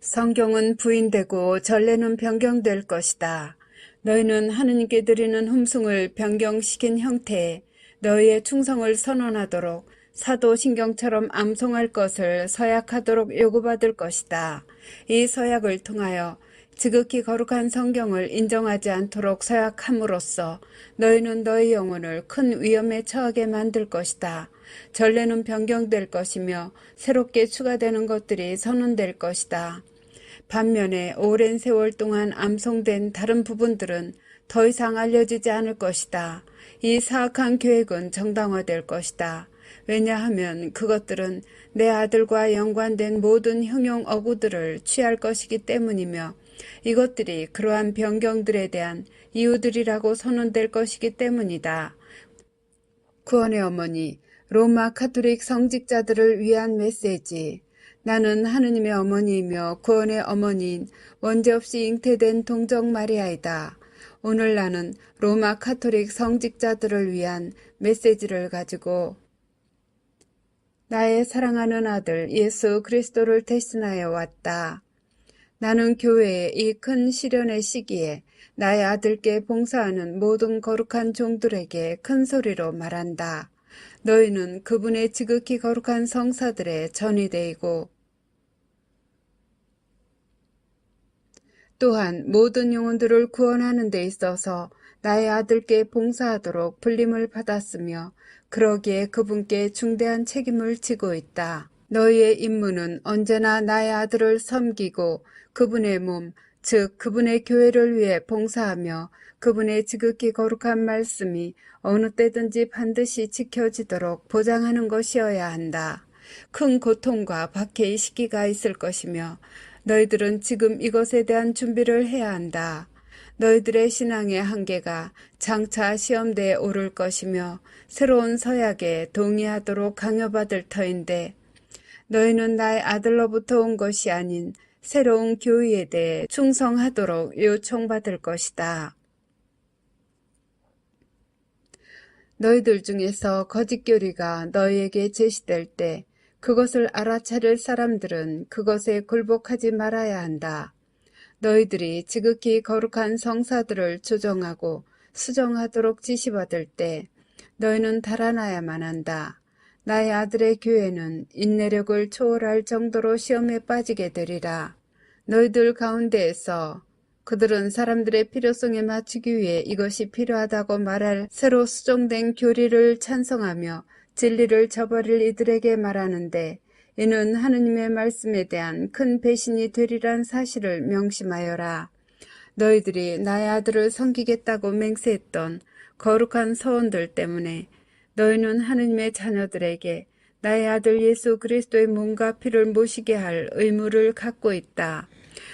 성경은 부인되고 전례는 변경될 것이다. 너희는 하느님께 드리는 흠숭을 변경시킨 형태에 너희의 충성을 선언하도록 사도신경처럼 암송할 것을 서약하도록 요구받을 것이다. 이 서약을 통하여 지극히 거룩한 성경을 인정하지 않도록 서약함으로써 너희는 너희 영혼을 큰 위험에 처하게 만들 것이다. 전례는 변경될 것이며 새롭게 추가되는 것들이 선언될 것이다. 반면에 오랜 세월 동안 암송된 다른 부분들은 더 이상 알려지지 않을 것이다. 이 사악한 계획은 정당화될 것이다. 왜냐하면 그것들은 내 아들과 연관된 모든 형용 어구들을 취할 것이기 때문이며 이것들이 그러한 변경들에 대한 이유들이라고 선언될 것이기 때문이다. 구원의 어머니, 로마 카톨릭 성직자들을 위한 메시지. 나는 하느님의 어머니이며 구원의 어머니인 원죄없이 잉태된 동정 마리아이다. 오늘 나는 로마 카톨릭 성직자들을 위한 메시지를 가지고 나의 사랑하는 아들 예수 그리스도를 대신하여 왔다. 나는 교회의 이 큰 시련의 시기에 나의 아들께 봉사하는 모든 거룩한 종들에게 큰 소리로 말한다. 너희는 그분의 지극히 거룩한 성사들의 전이되이고 또한 모든 영혼들을 구원하는 데 있어서 나의 아들께 봉사하도록 불림을 받았으며 그러기에 그분께 중대한 책임을 지고 있다. 너희의 임무는 언제나 나의 아들을 섬기고 그분의 몸, 즉 그분의 교회를 위해 봉사하며 그분의 지극히 거룩한 말씀이 어느 때든지 반드시 지켜지도록 보장하는 것이어야 한다. 큰 고통과 박해의 시기가 있을 것이며 너희들은 지금 이것에 대한 준비를 해야 한다. 너희들의 신앙의 한계가 장차 시험대에 오를 것이며 새로운 서약에 동의하도록 강요받을 터인데 너희는 나의 아들로부터 온 것이 아닌 새로운 교의에 대해 충성하도록 요청받을 것이다. 너희들 중에서 거짓 교리가 너희에게 제시될 때 그것을 알아차릴 사람들은 그것에 굴복하지 말아야 한다. 너희들이 지극히 거룩한 성사들을 조정하고 수정하도록 지시받을 때 너희는 달아나야만 한다. 나의 아들의 교회는 인내력을 초월할 정도로 시험에 빠지게 되리라. 너희들 가운데에서 그들은 사람들의 필요성에 맞추기 위해 이것이 필요하다고 말할 새로 수정된 교리를 찬성하며 진리를 저버릴 이들에게 말하는데 이는 하느님의 말씀에 대한 큰 배신이 되리란 사실을 명심하여라. 너희들이 나의 아들을 섬기겠다고 맹세했던 거룩한 서원들 때문에 너희는 하느님의 자녀들에게 나의 아들 예수 그리스도의 몸과 피를 모시게 할 의무를 갖고 있다.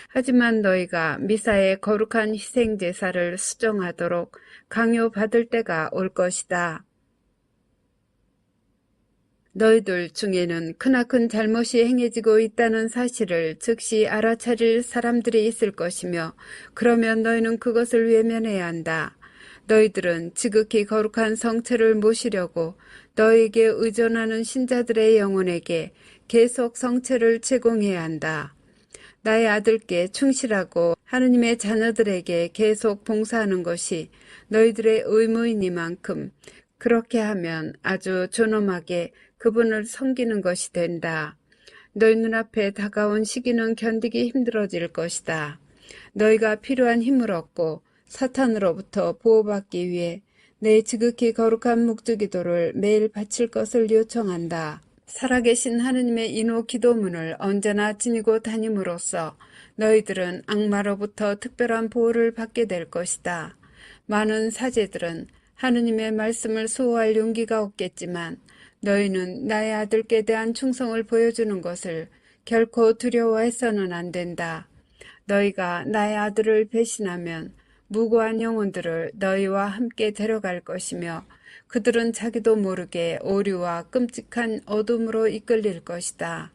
하지만 너희가 미사의 거룩한 희생제사를 수정하도록 강요받을 때가 올 것이다. 너희들 중에는 크나큰 잘못이 행해지고 있다는 사실을 즉시 알아차릴 사람들이 있을 것이며 그러면 너희는 그것을 외면해야 한다. 너희들은 지극히 거룩한 성체를 모시려고 너희에게 의존하는 신자들의 영혼에게 계속 성체를 제공해야 한다. 나의 아들께 충실하고 하느님의 자녀들에게 계속 봉사하는 것이 너희들의 의무이니만큼 그렇게 하면 아주 존엄하게 그분을 섬기는 것이 된다. 너희 눈앞에 다가온 시기는 견디기 힘들어질 것이다. 너희가 필요한 힘을 얻고 사탄으로부터 보호받기 위해 내 지극히 거룩한 묵주기도를 매일 바칠 것을 요청한다. 살아계신 하느님의 인호 기도문을 언제나 지니고 다님으로써 너희들은 악마로부터 특별한 보호를 받게 될 것이다. 많은 사제들은 하느님의 말씀을 수호할 용기가 없겠지만 너희는 나의 아들께 대한 충성을 보여주는 것을 결코 두려워해서는 안 된다. 너희가 나의 아들을 배신하면 무고한 영혼들을 너희와 함께 데려갈 것이며 그들은 자기도 모르게 오류와 끔찍한 어둠으로 이끌릴 것이다.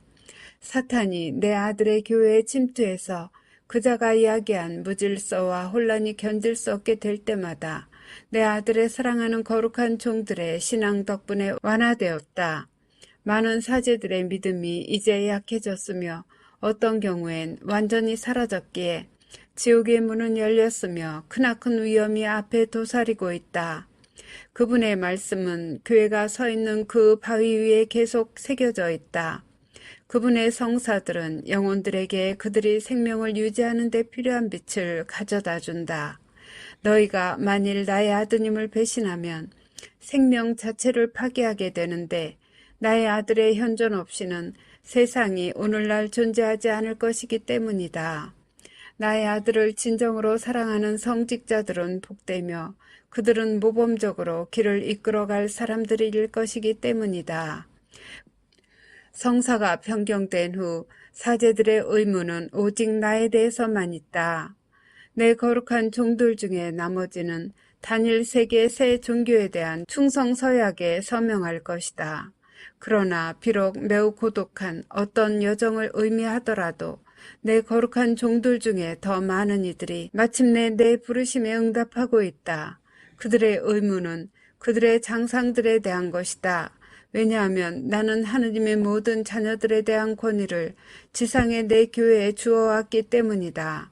사탄이 내 아들의 교회에 침투해서 그자가 이야기한 무질서와 혼란이 견딜 수 없게 될 때마다 내 아들의 사랑하는 거룩한 종들의 신앙 덕분에 완화되었다. 많은 사제들의 믿음이 이제 약해졌으며 어떤 경우엔 완전히 사라졌기에 지옥의 문은 열렸으며 크나큰 위험이 앞에 도사리고 있다. 그분의 말씀은 교회가 서 있는 그 바위 위에 계속 새겨져 있다. 그분의 성사들은 영혼들에게 그들이 생명을 유지하는 데 필요한 빛을 가져다 준다. 너희가 만일 나의 아드님을 배신하면 생명 자체를 파괴하게 되는데 나의 아들의 현존 없이는 세상이 오늘날 존재하지 않을 것이기 때문이다. 나의 아들을 진정으로 사랑하는 성직자들은 복되며 그들은 모범적으로 길을 이끌어갈 사람들일 것이기 때문이다. 성사가 변경된 후 사제들의 의무는 오직 나에 대해서만 있다. 내 거룩한 종들 중에 나머지는 단일 세계 새 종교에 대한 충성 서약에 서명할 것이다. 그러나 비록 매우 고독한 어떤 여정을 의미하더라도 내 거룩한 종들 중에 더 많은 이들이 마침내 내 부르심에 응답하고 있다. 그들의 의무는 그들의 장상들에 대한 것이다. 왜냐하면 나는 하느님의 모든 자녀들에 대한 권위를 지상의 내 교회에 주어왔기 때문이다.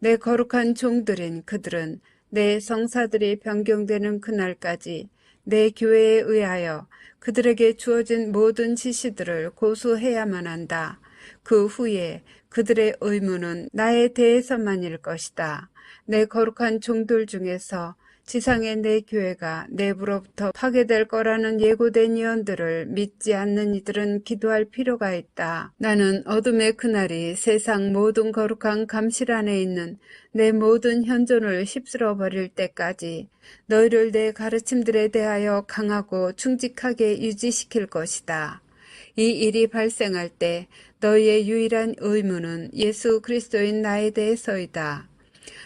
내 거룩한 종들인 그들은 내 성사들이 변경되는 그날까지 내 교회에 의하여 그들에게 주어진 모든 지시들을 고수해야만 한다. 그 후에 그들의 의무는 나에 대해서만일 것이다. 내 거룩한 종들 중에서 지상의 내 교회가 내부로부터 파괴될 거라는 예고된 예언들을 믿지 않는 이들은 기도할 필요가 있다. 나는 어둠의 그날이 세상 모든 거룩한 감실 안에 있는 내 모든 현존을 휩쓸어 버릴 때까지 너희를 내 가르침들에 대하여 강하고 충직하게 유지시킬 것이다. 이 일이 발생할 때 너희의 유일한 의무는 예수 그리스도인 나에 대해서이다.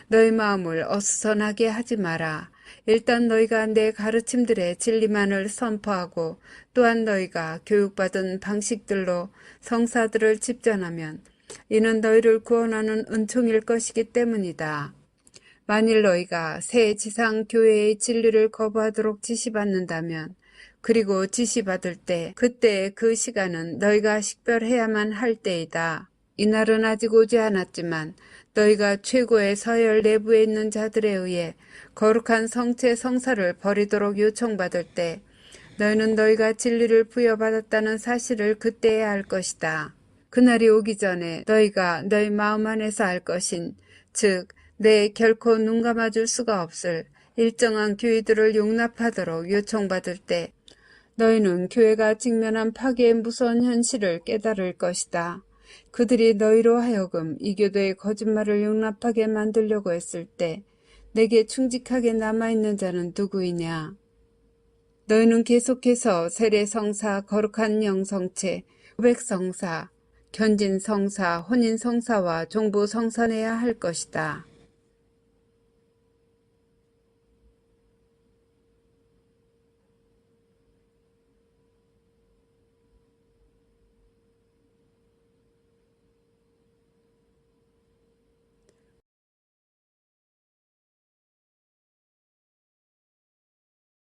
너희 마음을 어수선하게 하지 마라. 일단 너희가 내 가르침들의 진리만을 선포하고 또한 너희가 교육받은 방식들로 성사들을 집전하면 이는 너희를 구원하는 은총일 것이기 때문이다. 만일 너희가 새 지상 교회의 진리를 거부하도록 지시받는다면 그리고 지시받을 때 그때 그 시간은 너희가 식별해야만 할 때이다. 이날은 아직 오지 않았지만 너희가 최고의 서열 내부에 있는 자들에 의해 거룩한 성체 성사를 버리도록 요청받을 때 너희는 너희가 진리를 부여받았다는 사실을 그때에 알 것이다. 그날이 오기 전에 너희가 너희 마음 안에서 알 것인 즉 내 결코 눈 감아줄 수가 없을 일정한 교회들을 용납하도록 요청받을 때 너희는 교회가 직면한 파괴의 무서운 현실을 깨달을 것이다. 그들이 너희로 하여금 이 교도의 거짓말을 용납하게 만들려고 했을 때 내게 충직하게 남아있는 자는 누구이냐? 너희는 계속해서 세례성사, 거룩한 영성체, 고백성사, 견진성사, 혼인성사와 종부성사내야 할 것이다.